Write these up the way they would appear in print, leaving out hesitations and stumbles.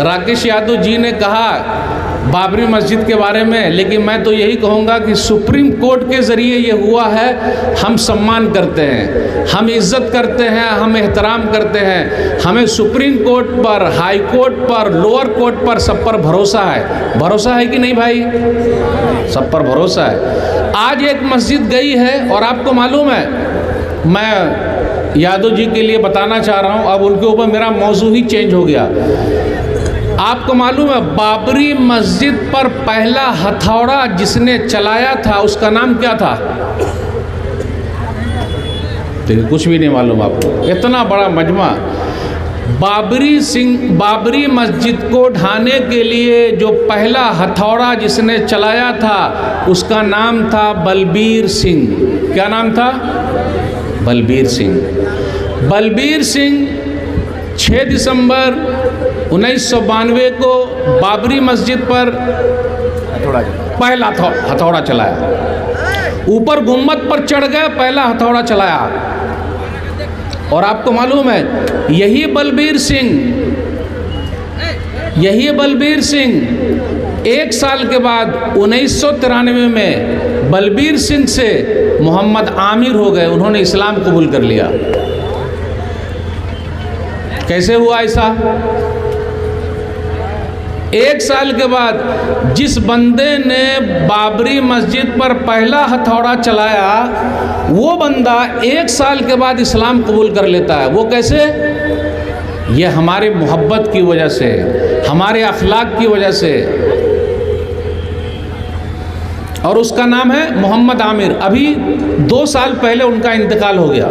राकेश यादव जी ने कहा बाबरी मस्जिद के बारे में, लेकिन मैं तो यही कहूँगा कि सुप्रीम कोर्ट के ज़रिए ये हुआ है। हम सम्मान करते हैं, हम इज़्ज़त करते हैं, हम एहतराम करते हैं। हमें सुप्रीम कोर्ट पर, हाई कोर्ट पर, लोअर कोर्ट पर, सब पर भरोसा है। भरोसा है कि नहीं भाई? सब पर भरोसा है। आज एक मस्जिद गई है और आपको मालूम है, मैं यादव जी के लिए बताना चाह रहा हूँ, अब उनके ऊपर मेरा मौजू ही चेंज हो गया। आपको मालूम है बाबरी मस्जिद पर पहला हथौड़ा जिसने चलाया था उसका नाम क्या था? देखिए कुछ भी नहीं मालूम आपको। इतना बड़ा मजमा। बाबरी मस्जिद को ढाने के लिए जो पहला हथौड़ा जिसने चलाया था उसका नाम था बलबीर सिंह। क्या नाम था? बलबीर सिंह। बलबीर सिंह 6 दिसंबर 1992 को बाबरी मस्जिद पर पहला हथौड़ा चलाया। ऊपर गुम्बद पर चढ़ गए, पहला हथौड़ा चलाया। और आपको मालूम है यही बलबीर सिंह 1 साल के बाद 1993 में बलबीर सिंह से मोहम्मद आमिर हो गए। उन्होंने इस्लाम कबूल कर लिया। कैसे हुआ ऐसा? 1 साल के बाद जिस बंदे ने बाबरी मस्जिद पर पहला हथौड़ा चलाया वो बंदा 1 साल के बाद इस्लाम कबूल कर लेता है। वो कैसे? ये हमारी मोहब्बत की वजह से, हमारे अखलाक की वजह से। और उसका नाम है मोहम्मद आमिर। अभी 2 साल पहले उनका इंतकाल हो गया।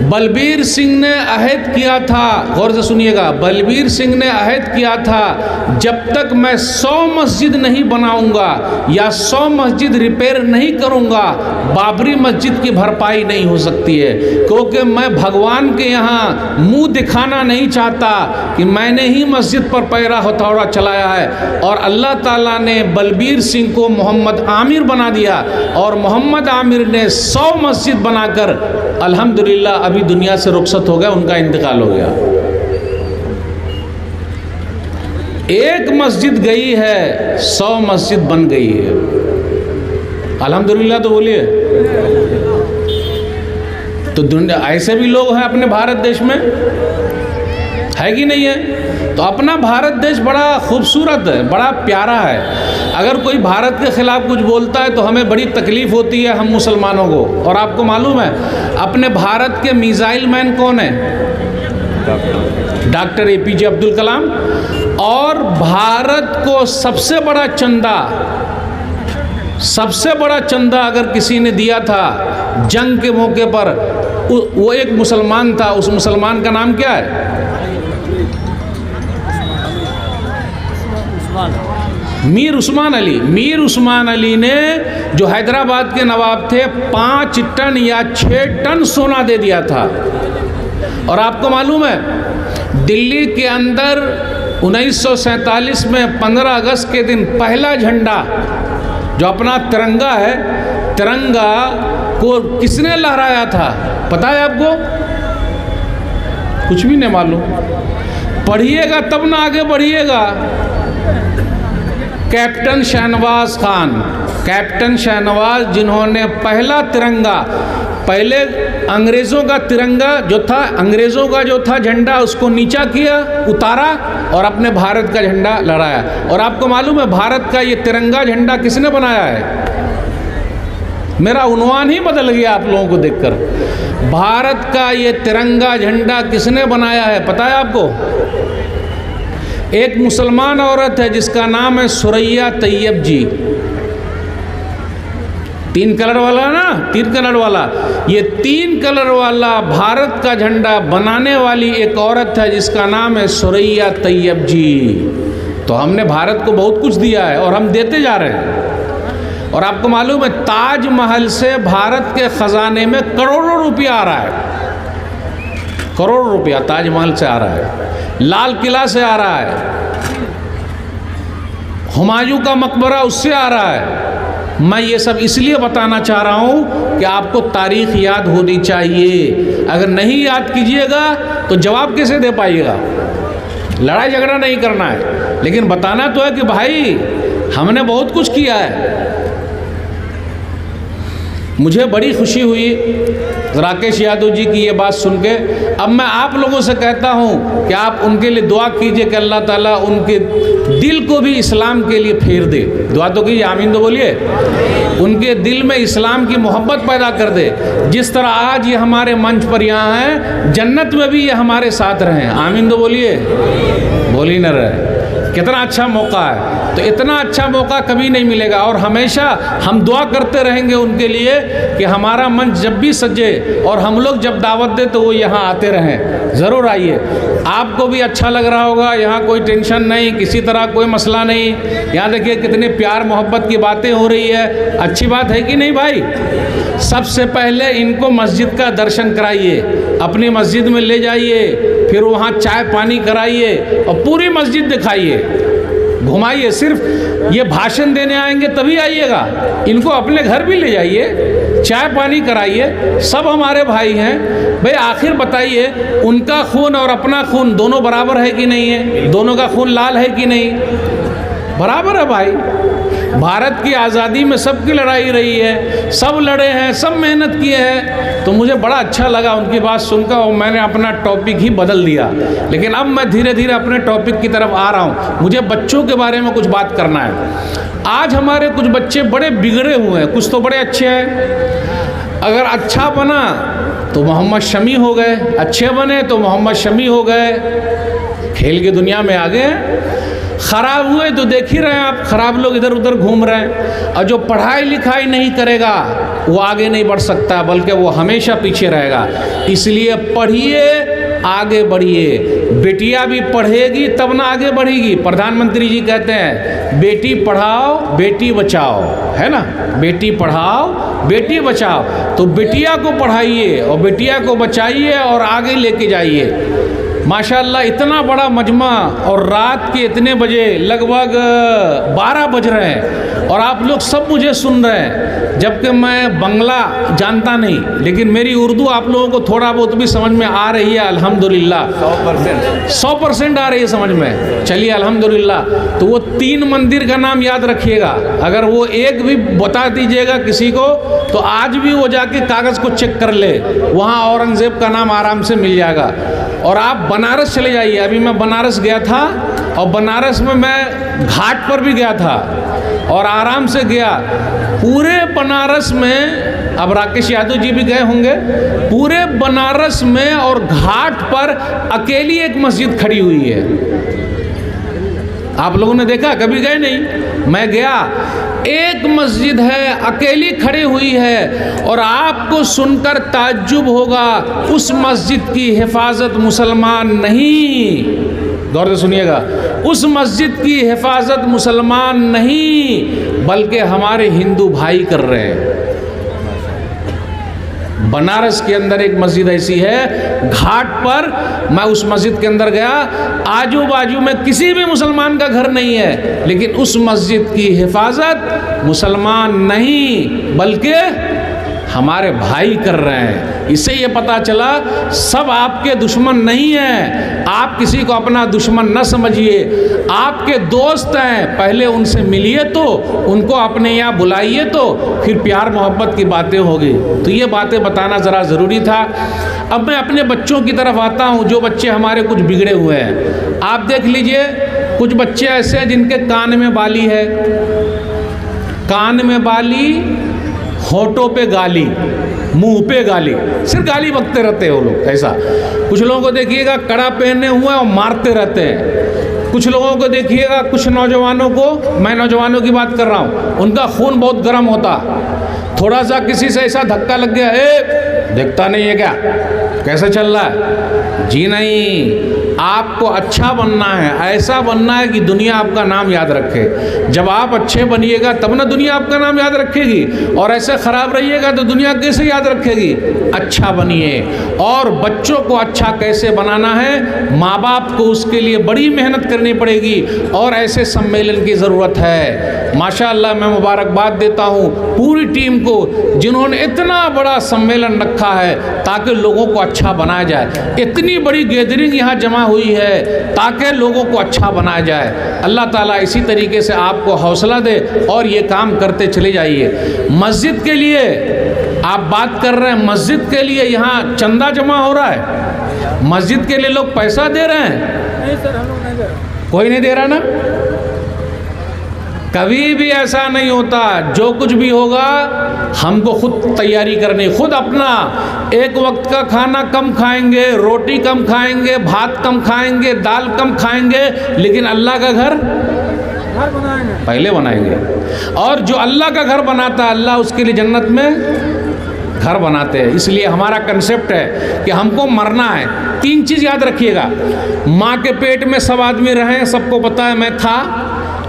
बलबीर सिंह ने अहद किया था, गौर से सुनिएगा, बलबीर सिंह ने अहद किया था जब तक मैं 100 मस्जिद नहीं बनाऊंगा या 100 मस्जिद रिपेयर नहीं करूंगा बाबरी मस्जिद की भरपाई नहीं हो सकती है। क्योंकि मैं भगवान के यहाँ मुंह दिखाना नहीं चाहता कि मैंने ही मस्जिद पर पहला हथौड़ा चलाया है। और अल्लाह ताला ने बलबीर सिंह को मोहम्मद आमिर बना दिया और मोहम्मद आमिर ने 100 मस्जिद बनाकर अल्हम्दुलिल्लाह अभी दुनिया से रुखसत हो गया, उनका इंतकाल हो गया। एक मस्जिद गई है, 100 मस्जिद बन गई है। अल्हम्दुलिल्लाह तो बोलिए। तो दुनिया ऐसे भी लोग हैं अपने भारत देश में, है कि नहीं है? तो अपना भारत देश बड़ा खूबसूरत है, बड़ा प्यारा है। अगर कोई भारत के खिलाफ कुछ बोलता है तो हमें बड़ी तकलीफ़ होती है हम मुसलमानों को। और आपको मालूम है अपने भारत के मिसाइल मैन कौन है? Doctor APJ Abdul Kalam. और भारत को सबसे बड़ा चंदा अगर किसी ने दिया था जंग के मौके पर, वो एक मुसलमान था। उस मुसलमान का नाम क्या है? मीर उस्मान अली। मीर उस्मान अली ने, जो हैदराबाद के नवाब थे, 5 टन या 6 टन सोना दे दिया था। और आपको मालूम है दिल्ली के अंदर 1947 में 15 अगस्त के दिन पहला झंडा जो अपना तिरंगा है, तिरंगा को किसने लहराया था पता है आपको? कुछ भी नहीं मालूम। पढ़िएगा तब ना आगे बढ़िएगा। कैप्टन शाहनवाज खान, कैप्टन शाहनवाज, जिन्होंने पहला तिरंगा, पहले अंग्रेज़ों का तिरंगा जो था, अंग्रेज़ों का जो था झंडा, उसको नीचा किया, उतारा और अपने भारत का झंडा लहराया। और आपको मालूम है भारत का ये तिरंगा झंडा किसने बनाया है? मेरा उन्वान ही बदल गया आप लोगों को देखकर। भारत का ये तिरंगा झंडा किसने बनाया है पता है आपको? एक मुसलमान औरत है जिसका नाम है सुरैया तैयब जी। 3 कलर वाला ना, 3 कलर वाला, ये 3 कलर वाला भारत का झंडा बनाने वाली एक औरत है जिसका नाम है सुरैया तैयब जी। तो हमने भारत को बहुत कुछ दिया है और हम देते जा रहे हैं। और आपको मालूम है ताजमहल से भारत के ख़जाने में करोड़ों रुपया आ रहा है। करोड़ों रुपया ताजमहल से आ रहा है, लाल किला से आ रहा है, हुमायूं का मकबरा उससे आ रहा है। मैं ये सब इसलिए बताना चाह रहा हूँ कि आपको तारीख़ याद होनी चाहिए। अगर नहीं याद कीजिएगा तो जवाब कैसे दे पाइएगा? लड़ाई झगड़ा नहीं करना है, लेकिन बताना तो है कि भाई हमने बहुत कुछ किया है। मुझे बड़ी खुशी हुई राकेश यादव जी की ये बात सुन के। अब मैं आप लोगों से कहता हूँ कि आप उनके लिए दुआ कीजिए कि अल्लाह ताला उनके दिल को भी इस्लाम के लिए फेर दे। दुआ तो कीजिए, आमीन तो बोलिए। उनके दिल में इस्लाम की मोहब्बत पैदा कर दे। जिस तरह आज ये हमारे मंच पर यहाँ हैं, जन्नत में भी ये हमारे साथ रहें। आमीन तो बोलिए, बोल ही न रहे। कितना अच्छा मौका है, तो इतना अच्छा मौका कभी नहीं मिलेगा। और हमेशा हम दुआ करते रहेंगे उनके लिए कि हमारा मंच जब भी सजे और हम लोग जब दावत दे तो वो यहाँ आते रहें। ज़रूर आइए, आपको भी अच्छा लग रहा होगा। यहाँ कोई टेंशन नहीं, किसी तरह कोई मसला नहीं। यहाँ देखिए कितने प्यार मोहब्बत की बातें हो रही है। अच्छी बात है कि नहीं भाई? सबसे पहले इनको मस्जिद का दर्शन कराइए, अपनी मस्जिद में ले जाइए, फिर वहाँ चाय पानी कराइए और पूरी मस्जिद दिखाइए, घुमाइए। सिर्फ ये भाषण देने आएंगे तभी आइएगा, इनको अपने घर भी ले जाइए, चाय पानी कराइए। सब हमारे भाई हैं भाई। आखिर बताइए, उनका खून और अपना खून दोनों बराबर है कि नहीं है? दोनों का खून लाल है कि नहीं? बराबर है भाई। भारत की आज़ादी में सबकी लड़ाई रही है, सब लड़े हैं, सब मेहनत किए हैं। तो मुझे बड़ा अच्छा लगा उनकी बात सुनकर और मैंने अपना टॉपिक ही बदल दिया। लेकिन अब मैं धीरे धीरे अपने टॉपिक की तरफ आ रहा हूँ। मुझे बच्चों के बारे में कुछ बात करना है। आज हमारे कुछ बच्चे बड़े बिगड़े हुए हैं, कुछ तो बड़े अच्छे हैं। अगर अच्छा बना तो मोहम्मद शमी हो गए, अच्छे बने तो मोहम्मद शमी हो गए, खेल की दुनिया में आ गए। खराब हुए तो देख ही रहे हैं आप, खराब लोग इधर उधर घूम रहे हैं। और जो पढ़ाई लिखाई नहीं करेगा वो आगे नहीं बढ़ सकता, बल्कि वो हमेशा पीछे रहेगा। इसलिए पढ़िए, आगे बढ़िए। बेटियां भी पढ़ेगी तब ना आगे बढ़ेगी। प्रधानमंत्री जी कहते हैं बेटी पढ़ाओ बेटी बचाओ, है ना? बेटी पढ़ाओ बेटी बचाओ। तो बेटिया को पढ़ाइए और बेटिया को बचाइए और आगे लेके जाइए। माशाअल्लाह इतना बड़ा मजमा, और रात के इतने बजे लगभग 12 बज रहे हैं और आप लोग सब मुझे सुन रहे हैं। जबकि मैं बंगला जानता नहीं, लेकिन मेरी उर्दू आप लोगों को थोड़ा बहुत भी समझ में आ रही है अल्हम्दुलिल्लाह। 100% आ रही है समझ में। चलिए अल्हम्दुलिल्लाह। तो वो 3 मंदिर का नाम याद रखिएगा। अगर वो एक भी बता दीजिएगा किसी को तो आज भी वो जाके कागज़ को चेक कर ले, वहाँ औरंगज़ेब का नाम आराम से मिल जाएगा। और आप बनारस चले जाइए। अभी मैं बनारस गया था और बनारस में मैं घाट पर भी गया था और आराम से गया। पूरे बनारस में, अब राकेश यादव जी भी गए होंगे, पूरे बनारस में और घाट पर अकेली एक मस्जिद खड़ी हुई है। आप लोगों ने देखा? कभी गए नहीं? मैं गया, एक मस्जिद है अकेली खड़ी हुई है। और आपको सुनकर ताज्जुब होगा, उस मस्जिद की हिफाजत मुसलमान नहीं, गौर से सुनिएगा, उस मस्जिद की हिफाजत मुसलमान नहीं बल्कि हमारे हिंदू भाई कर रहे हैं। बनारस के अंदर एक मस्जिद ऐसी है, घाट पर मैं उस मस्जिद के अंदर गया, आजू बाजू में किसी भी मुसलमान का घर नहीं है, लेकिन उस मस्जिद की हिफाजत मुसलमान नहीं बल्कि हमारे भाई कर रहे हैं। इससे ये पता चला सब आपके दुश्मन नहीं हैं। आप किसी को अपना दुश्मन न समझिए, आपके दोस्त हैं। पहले उनसे मिलिए तो उनको अपने यहाँ बुलाइए तो फिर प्यार मोहब्बत की बातें होगी। तो ये बातें बताना ज़रा ज़रूरी था। अब मैं अपने बच्चों की तरफ आता हूँ, जो बच्चे हमारे कुछ बिगड़े हुए हैं। आप देख लीजिए, कुछ बच्चे ऐसे हैं जिनके कान में बाली है, कान में बाली, होठों पे गाली, मुंह पे गाली, सिर्फ गाली बकते रहते हैं वो लोग। ऐसा कुछ लोगों को देखिएगा कड़ा पहने हुए और मारते रहते हैं। कुछ लोगों को देखिएगा, कुछ नौजवानों को, मैं नौजवानों की बात कर रहा हूँ, उनका खून बहुत गर्म होता। थोड़ा सा किसी से ऐसा धक्का लग गया, देखता नहीं है क्या कैसे चल रहा है? जी नहीं, आपको अच्छा बनना है, ऐसा बनना है कि दुनिया आपका नाम याद रखे। जब आप अच्छे बनिएगा तब ना दुनिया आपका नाम याद रखेगी, और ऐसे खराब रहिएगा तो दुनिया कैसे याद रखेगी? अच्छा बनिए। और बच्चों को अच्छा कैसे बनाना है, माँ बाप को उसके लिए बड़ी मेहनत करनी पड़ेगी और ऐसे सम्मेलन की ज़रूरत है। माशाअल्लाह मैं मुबारकबाद देता हूँ पूरी टीम को, को, जिन्होंने इतना बड़ा सम्मेलन रखा है ताकि लोगों को अच्छा बनाया जाए। इतनी बड़ी गैदरिंग यहाँ जमा हुई है ताकि लोगों को अच्छा बनाया जाए। अल्लाह ताला इसी तरीके से आपको हौसला दे और ये काम करते चले जाइए। मस्जिद के लिए आप बात कर रहे हैं, मस्जिद के लिए यहाँ चंदा जमा हो रहा है, मस्जिद के लिए लोग पैसा दे रहे हैं? नहीं सर, हम लोग नहीं दे रहे। कोई नहीं दे रहा ना? कभी भी ऐसा नहीं होता। जो कुछ भी होगा हमको खुद तैयारी करनी, खुद अपना एक वक्त का खाना कम खाएंगे, रोटी कम खाएंगे, भात कम खाएंगे, दाल कम खाएंगे, लेकिन अल्लाह का घर बनाएंगे, पहले बनाएंगे। और जो अल्लाह का घर बनाता है, अल्लाह उसके लिए जन्नत में घर बनाते हैं। इसलिए हमारा कंसेप्ट है कि हमको मरना है। 3 चीज़ याद रखिएगा। माँ के पेट में सब आदमी रहे, सबको पता है मैं था।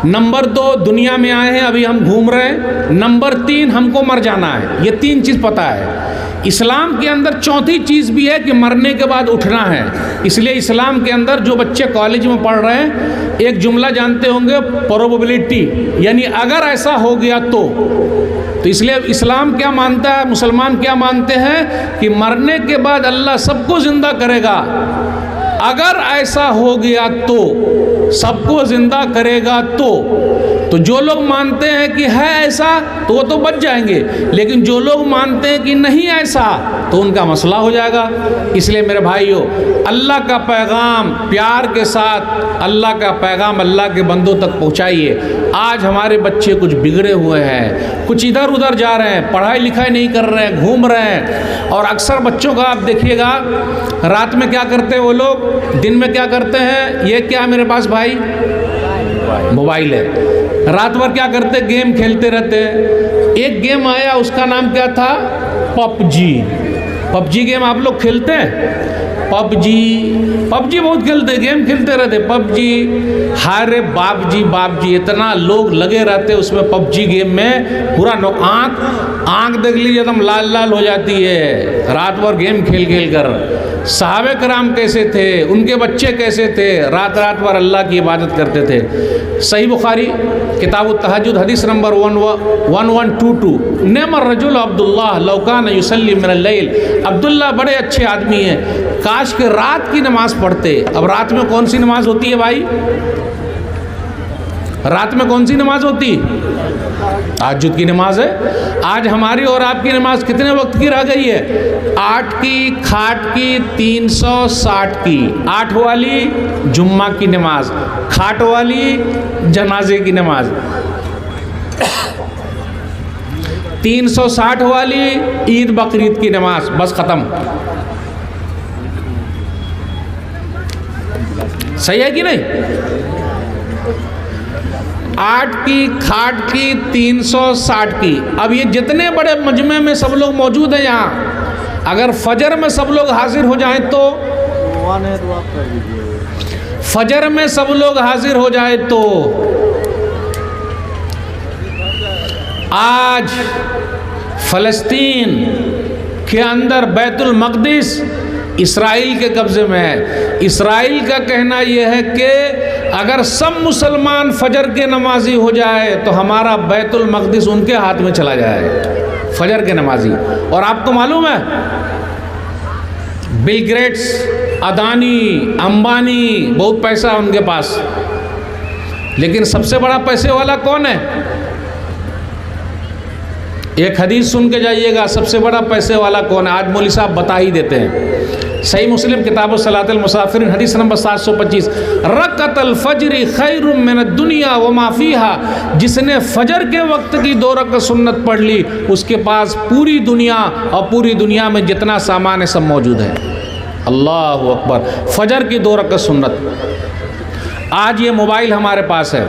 नंबर 2, दुनिया में आए हैं, अभी हम घूम रहे हैं। नंबर 3, हमको मर जाना है। ये 3 चीज़ पता है। इस्लाम के अंदर चौथी चीज़ भी है कि मरने के बाद उठना है। इसलिए इस्लाम के अंदर जो बच्चे कॉलेज में पढ़ रहे हैं, एक जुमला जानते होंगे, प्रोबेबिलिटी, यानी अगर ऐसा हो गया तो इसलिए इस्लाम क्या मानता है, मुसलमान क्या मानते हैं कि मरने के बाद अल्लाह सबको ज़िंदा करेगा। अगर ऐसा हो गया तो, सबको ज़िंदा करेगा तो जो लोग मानते हैं कि है ऐसा तो वो तो बच जाएंगे, लेकिन जो लोग मानते हैं कि नहीं ऐसा तो उनका मसला हो जाएगा। इसलिए मेरे भाइयों, अल्लाह का पैगाम प्यार के साथ, अल्लाह का पैगाम अल्लाह के बंदों तक पहुंचाइए। आज हमारे बच्चे कुछ बिगड़े हुए हैं, कुछ इधर उधर जा रहे हैं, पढ़ाई लिखाई नहीं कर रहे हैं, घूम रहे हैं। और अक्सर बच्चों का आप देखिएगा, रात में क्या करते हैं वो लोग, दिन में क्या करते हैं। ये क्या मेरे पास भाई मोबाइल है, रात भर क्या करते, गेम खेलते रहते हैं। एक गेम आया, उसका नाम क्या था, पबजी गेम आप लोग खेलते हैं? पबजी बहुत खेलते, गेम खेलते रहते, पबजी। हारे बाप जी इतना लोग लगे रहते उसमें, पबजी गेम में। पूरा आँख देख लीजिए एकदम लाल लाल हो जाती है, रात भर गेम खेल कर। सहाबे कराम कैसे थे, उनके बच्चे कैसे थे, रात भर अल्लाह की इबादत करते थे। सही बुखारी किताब तहज्जुद हदीस नंबर 1122, नेमर रजुल अब्दुल्ला लौकान युसल्ली मिनल लैल। अब्दुल्ला बड़े अच्छे आदमी हैं, काश के रात की नमाज़ पढ़ते। अब रात में कौन सी नमाज होती है भाई? रात में कौन सी नमाज होती? तहज्जुद की नमाज है। आज हमारी और आपकी नमाज कितने वक्त की रह गई है? 8 की, खाट की, 360 की। 8 वाली जुम्मा की नमाज, खाट वाली जनाजे की नमाज, 360 वाली ईद बकरीद की नमाज, बस ख़त्म। सही है कि नहीं? 8 की, खाट की, 360 की। अब ये जितने बड़े मजमे में सब लोग मौजूद हैं यहाँ, अगर फजर में सब लोग हाजिर हो जाएं तो, फजर में सब लोग हाजिर हो जाए तो आज फ़लस्तीन के अंदर बैतुल मक़दिस इसराइल के कब्ज़े में है। इसराइल का कहना यह है कि अगर सब मुसलमान फजर के नमाजी हो जाए तो हमारा बैतुल मक़दिस उनके हाथ में चला जाए, फजर के नमाजी। और आपको मालूम है, बिल गेट्स, अदानी, अंबानी, बहुत पैसा है उनके पास, लेकिन सबसे बड़ा पैसे वाला कौन है? एक हदीस सुन के जाइएगा, सबसे बड़ा पैसे वाला कौन है? आज मौलवी साहब बता ही देते हैं। सही मुस्लिम किताब सलातुल मुसाफिरीन हदीस नंबर 725, रकअतल फज्र खैरुम मिनद दुनिया व मा फीहा। जिसने फजर के वक्त की 2 रकअत सुन्नत पढ़ ली, उसके पास पूरी दुनिया और पूरी दुनिया में जितना सामान है सब मौजूद है। अल्लाह अकबर। फजर की 2 रकअत सुन्नत। आज ये मोबाइल हमारे पास है,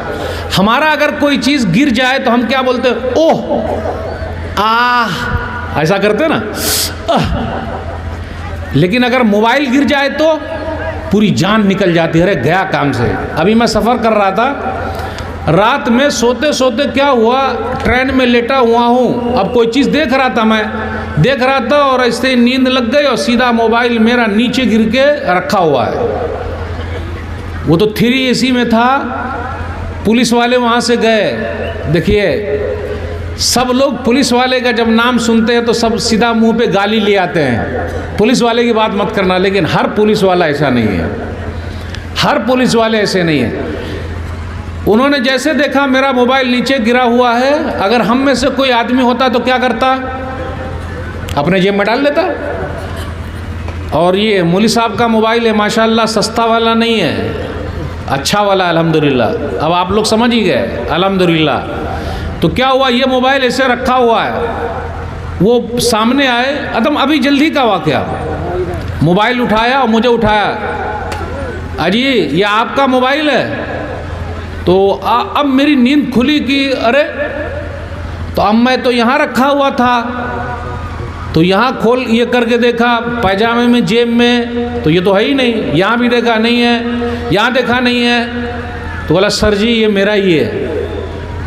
हमारा अगर कोई चीज़ गिर जाए तो हम क्या बोलते हैं? ओह, आह, ऐसा करते ना। लेकिन अगर मोबाइल गिर जाए तो पूरी जान निकल जाती है, अरे गया काम से। अभी मैं सफ़र कर रहा था, रात में सोते सोते क्या हुआ, ट्रेन में लेटा हुआ हूँ, अब कोई चीज़ देख रहा था और ऐसे नींद लग गई और सीधा मोबाइल मेरा नीचे गिर के रखा हुआ है। वो तो 3 AC में था। पुलिस वाले वहाँ से गए, देखिए सब लोग पुलिस वाले का जब नाम सुनते हैं तो सब सीधा मुंह पे गाली ले आते हैं, पुलिस वाले की बात मत करना। लेकिन हर पुलिस वाला ऐसा नहीं है, हर पुलिस वाले ऐसे नहीं है। उन्होंने जैसे देखा मेरा मोबाइल नीचे गिरा हुआ है, अगर हम में से कोई आदमी होता तो क्या करता? अपने जेब में डाल लेता। और ये मौलवी साहब का मोबाइल है, माशाल्लाह सस्ता वाला नहीं है, अच्छा वाला अल्हम्दुलिल्लाह। अब आप लोग समझ ही गए अल्हम्दुलिल्लाह। तो क्या हुआ, ये मोबाइल ऐसे रखा हुआ है, वो सामने आए, एकदम अभी जल्दी का वाक़या, मोबाइल उठाया और मुझे उठाया, अजी ये आपका मोबाइल है? तो अब मेरी नींद खुली कि अरे, तो अब मैं तो यहाँ रखा हुआ था, तो यहाँ खोल ये करके देखा पैजामे में जेब में, तो ये तो है ही नहीं। यहाँ भी देखा नहीं है, यहाँ देखा नहीं है। तो बोला सर जी ये मेरा ही है।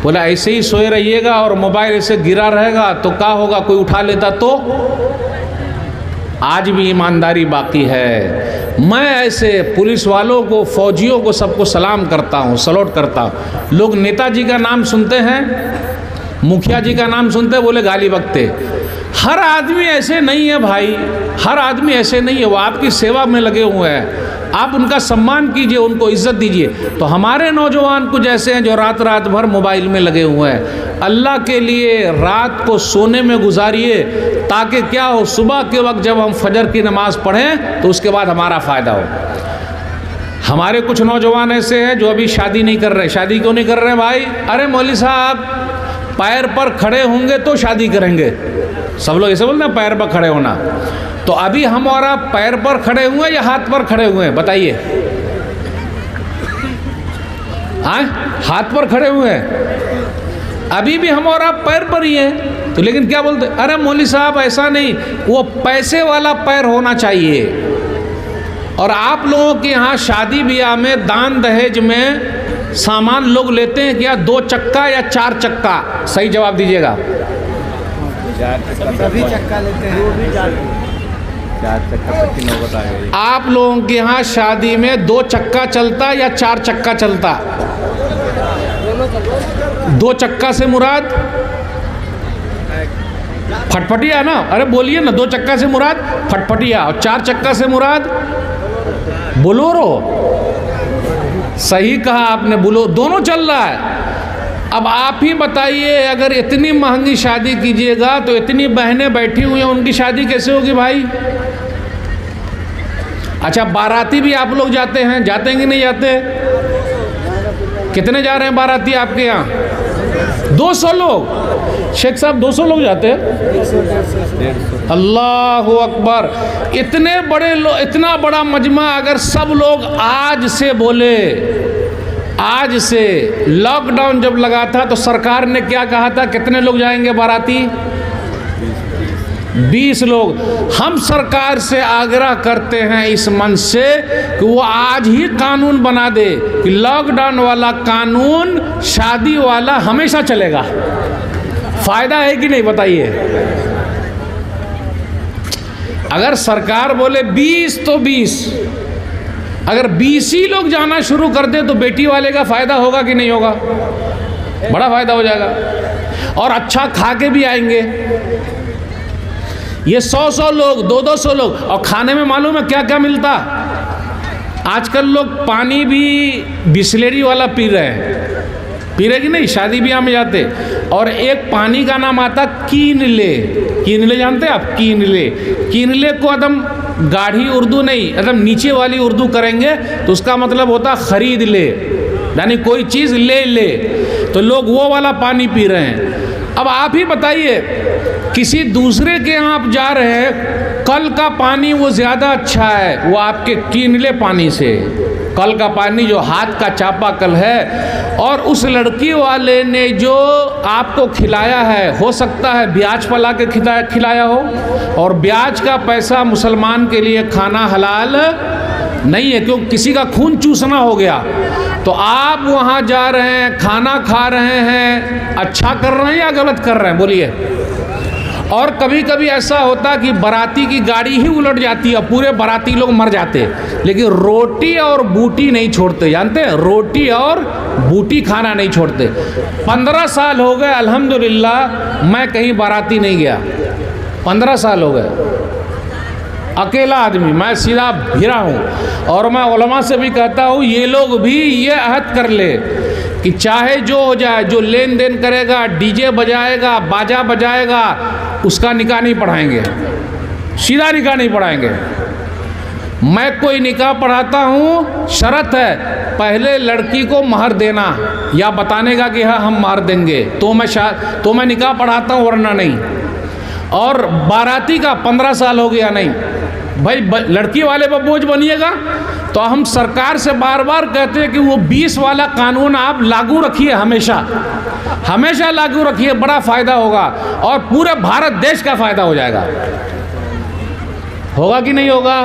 बोला ऐसे ही सोए रहिएगा और मोबाइल ऐसे गिरा रहेगा तो क्या होगा, कोई उठा लेता तो? आज भी ईमानदारी बाकी है। मैं ऐसे पुलिस वालों को, फौजियों को, सबको सलाम करता हूँ, सलूट करता हूँ। लोग नेताजी का नाम सुनते हैं, मुखिया जी का नाम सुनते हैं, बोले गाली बकते। हर आदमी ऐसे नहीं है भाई, हर आदमी ऐसे नहीं है। वो आपकी सेवा में लगे हुए हैं, आप उनका सम्मान कीजिए, उनको इज्जत दीजिए। तो हमारे नौजवान कुछ ऐसे हैं जो रात रात भर मोबाइल में लगे हुए हैं। अल्लाह के लिए रात को सोने में गुजारिए, ताकि क्या हो, सुबह के वक्त जब हम फजर की नमाज पढ़ें तो उसके बाद हमारा फ़ायदा हो। हमारे कुछ नौजवान ऐसे हैं जो अभी शादी नहीं कर रहे। शादी क्यों नहीं कर रहे भाई? अरे मौलवी साहब पैर पर खड़े होंगे तो शादी करेंगे। सब लोग ऐसे बोलते हैं पैर पर खड़े होना। तो अभी हम और आप पैर पर खड़े हुए या हाथ पर खड़े हुए हैं? बताइए। हाँ, हाथ पर खड़े हुए हैं। अभी भी हम और आप पैर पर ही हैं। तो लेकिन क्या बोलते, अरे मौलवी साहब ऐसा नहीं, वो पैसे वाला पैर होना चाहिए। और आप लोगों के यहाँ शादी ब्याह में दान दहेज में सामान लोग लेते हैं क्या, 2 चक्का या 4 चक्का? सही जवाब दीजिएगा। सभी चक्का लेते हैं, 4 चक्का तक की नौबत आ गई। आप लोगों के यहाँ शादी में 2 चक्का चलता या 4 चक्का चलता? 2 चक्का से मुराद फटफटिया ना? अरे बोलिए ना, 2 चक्का से मुराद फटफटिया, और 4 चक्का से मुराद बोलोरो। सही कहा आपने, बोलो दोनों चल रहा है। अब आप ही बताइए, अगर इतनी महंगी शादी कीजिएगा तो इतनी बहनें बैठी हुई हैं, उनकी शादी कैसे होगी भाई? अच्छा, बाराती भी आप लोग जाते हैं, जाते हैं कि नहीं जाते? कितने जा रहे हैं बाराती आपके यहाँ? 200 लोग। शेख साहब 200 लोग जाते हैं? अल्लाह अकबर। इतने बड़े लोग, इतना बड़ा मजमा, अगर सब लोग आज से बोले, आज से, लॉकडाउन जब लगा था तो सरकार ने क्या कहा था, कितने लोग जाएंगे बाराती? 20 लोग। हम सरकार से आग्रह करते हैं इस मन से कि वो आज ही कानून बना दे कि लॉकडाउन वाला कानून शादी वाला हमेशा चलेगा। फायदा है कि नहीं बताइए? अगर सरकार बोले 20 तो 20, अगर 20 ही लोग जाना शुरू कर दे तो बेटी वाले का फ़ायदा होगा कि नहीं होगा? बड़ा फ़ायदा हो जाएगा, और अच्छा खा के भी आएंगे। ये 100-100 लोग, 200-200 लोग, और खाने में मालूम है क्या क्या मिलता? आजकल लोग पानी भी बिस्लेरी वाला पी रहे हैं, पी रहे कि नहीं? शादी ब्याह में जाते, और एक पानी का नाम आता कीनले। कीनले जानते हैं आप? कीनले। कीनले को एकदम गाढ़ी उर्दू नहीं, एकदम नीचे वाली उर्दू करेंगे तो उसका मतलब होता खरीद ले, यानी कोई चीज़ ले ले। तो लोग वो वाला पानी पी रहे हैं। अब आप ही बताइए, किसी दूसरे के यहाँ आप जा रहे हैं, कल का पानी वो ज़्यादा अच्छा है वो आपके कीनले पानी से। कल का पानी जो हाथ का चापाकल है, और उस लड़की वाले ने जो आपको खिलाया है, हो सकता है ब्याज पर ला के खिलाया हो, और ब्याज का पैसा मुसलमान के लिए खाना हलाल नहीं है, क्योंकि किसी का खून चूसना हो गया। तो आप वहाँ जा रहे हैं, खाना खा रहे हैं, अच्छा कर रहे हैं या गलत कर रहे हैं? बोलिए। और कभी कभी ऐसा होता कि बाराती की गाड़ी ही उलट जाती है, पूरे बाराती लोग मर जाते, लेकिन रोटी और बूटी नहीं छोड़ते। जानते हैं, रोटी और बूटी खाना नहीं छोड़ते। 15 साल हो गए अल्हम्दुलिल्लाह मैं कहीं बाराती नहीं गया। 15 साल हो गए, अकेला आदमी, मैं सीधा भिरा हूँ। और मैं उलमा से भी कहता हूँ ये लोग भी ये अहद कर ले कि चाहे जो हो जाए, जो लेन देन करेगा, डीजे बजाएगा, बाजा बजाएगा, उसका निकाह नहीं पढ़ाएंगे, सीधा निकाह नहीं पढ़ाएंगे। मैं कोई निकाह पढ़ाता हूँ, शर्त है पहले लड़की को महर देना या बताने का कि हाँ हम महर देंगे, तो मैं निकाह पढ़ाता हूँ, वरना नहीं। और बाराती का 15 साल हो गया नहीं भाई, लड़की वाले पर बोझ बनिएगा। तो हम सरकार से बार बार कहते हैं कि वो 20 वाला कानून आप लागू रखिए, हमेशा हमेशा लागू रखिए, बड़ा फ़ायदा होगा और पूरे भारत देश का फ़ायदा हो जाएगा। होगा कि नहीं होगा?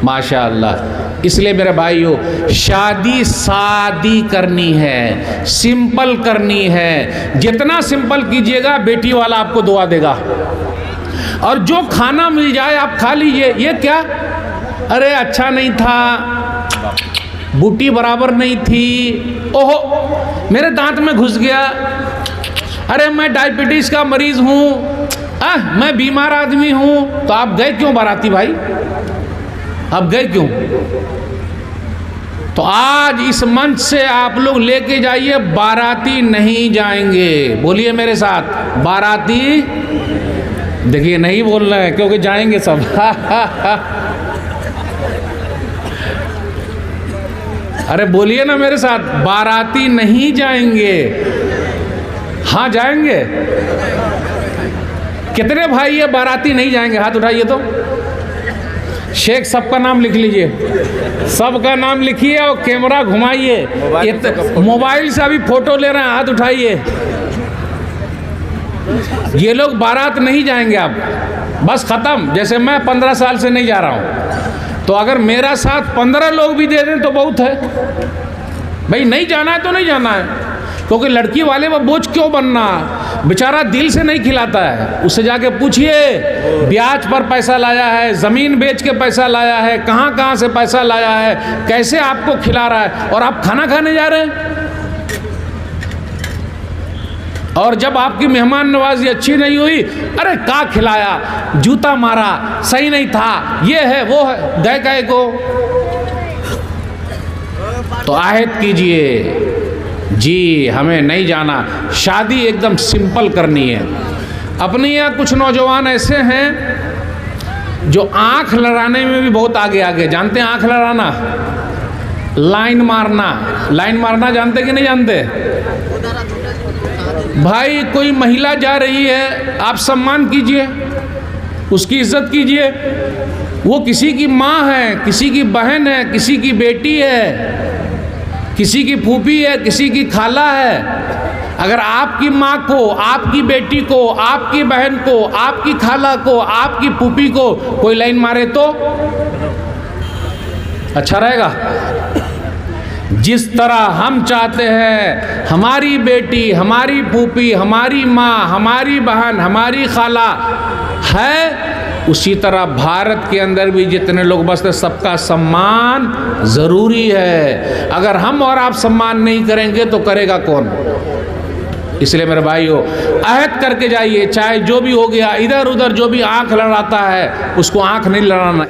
माशाअल्लाह। इसलिए मेरे भाइयों, शादी सादी करनी है, सिंपल करनी है। जितना सिंपल कीजिएगा बेटी वाला आपको दुआ देगा। और जो खाना मिल जाए आप खा लीजिए। ये क्या, अरे अच्छा नहीं था, बूटी बराबर नहीं थी, ओहो मेरे दांत में घुस गया, अरे मैं डायबिटीज़ का मरीज़ हूँ, मैं बीमार आदमी हूँ। तो आप गए क्यों बाराती भाई? आप गए क्यों? तो आज इस मंच से आप लोग लेके जाइए, बाराती नहीं जाएंगे। बोलिए मेरे साथ, बाराती। देखिए नहीं बोल रहे हैं क्योंकि जाएंगे सब। अरे बोलिए ना मेरे साथ, बाराती नहीं जाएंगे। हाँ जाएंगे। कितने भाई ये बाराती नहीं जाएंगे? हाथ उठाइए तो। शेख सबका नाम लिख लीजिए, सबका नाम लिखिए और कैमरा घुमाइए। मोबाइल से अभी फोटो ले रहे हैं, हाथ उठाइए। ये लोग बारात नहीं जाएंगे आप, बस ख़त्म। जैसे मैं 15 साल से नहीं जा रहा हूँ, तो अगर मेरा साथ 15 लोग भी दे दें तो बहुत है भाई। नहीं जाना है तो नहीं जाना है, क्योंकि लड़की वाले पर बोझ क्यों बनना? बेचारा दिल से नहीं खिलाता है। उससे जाके पूछिए, ब्याज पर पैसा लाया है, ज़मीन बेच के पैसा लाया है, कहाँ कहाँ से पैसा लाया है, कैसे आपको खिला रहा है, और आप खाना खाने जा रहे हैं। और जब आपकी मेहमान नवाजी अच्छी नहीं हुई, अरे का खिलाया, जूता मारा, सही नहीं था, ये है वो है, गए को। तो आहद कीजिए जी, हमें नहीं जाना, शादी एकदम सिंपल करनी है। अपने यहाँ कुछ नौजवान ऐसे हैं जो आँख लड़ाने में भी बहुत आगे। जानते हैं आँख लड़ाना? लाइन मारना जानते कि नहीं जानते? भाई कोई महिला जा रही है, आप सम्मान कीजिए, उसकी इज्जत कीजिए। वो किसी की माँ है, किसी की बहन है, किसी की बेटी है, किसी की फूफी है, किसी की खाला है। अगर आपकी माँ को, आपकी बेटी को, आपकी बहन को, आपकी खाला को, आपकी फूफी को कोई लाइन मारे तो अच्छा रहेगा? जिस तरह हम चाहते हैं हमारी बेटी, हमारी फूफी, हमारी माँ, हमारी बहन, हमारी खाला है, उसी तरह भारत के अंदर भी जितने लोग बसते सबका सम्मान ज़रूरी है। अगर हम और आप सम्मान नहीं करेंगे तो करेगा कौन? इसलिए मेरे भाइयों, अहद करके जाइए, चाहे जो भी हो गया। इधर उधर जो भी आँख लड़ाता है उसको आँख नहीं लड़ाना।